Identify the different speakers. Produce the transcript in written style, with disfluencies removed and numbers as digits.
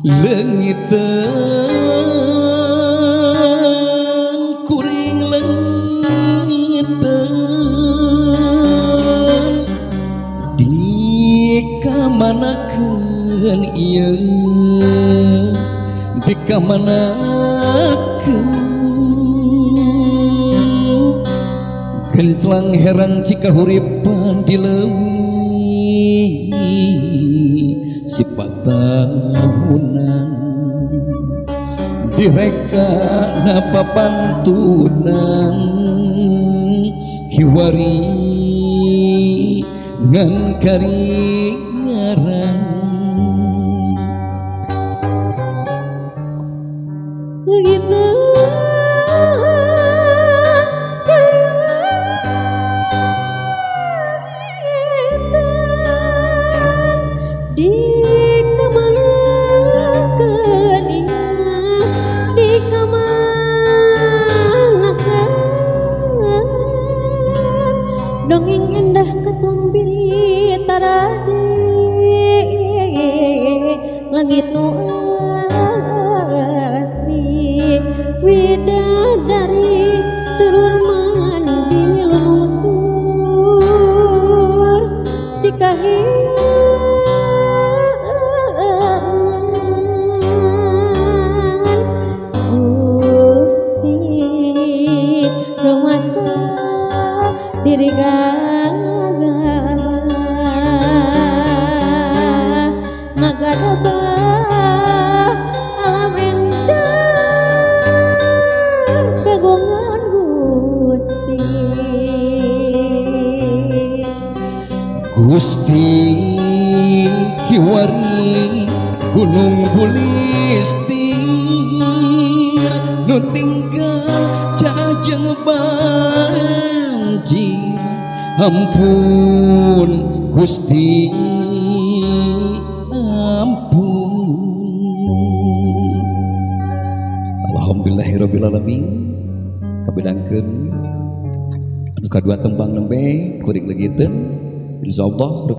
Speaker 1: Leungiteun kuring leungiteun dikamanakeun ieu dikamanakeun genclang herang jika huripan dileuwih sifat tahunan direka napa pantunan hiwari ngan karingaran
Speaker 2: gitu di kamanakeun di kamanakeun dongeng endah katumbiri taraji langit nu asri widadari turun mandi lungsur tikahi diri gagah ngagadabah alam endah kagungan Gusti
Speaker 1: Gusti kiwari gunung bulistir nu tinggal jajeng banjir ampun Gusti ampun. Alhamdulillahirabbil alamin kabidangkeun anu kadua tembang nembe kuring legiteun insyaallah.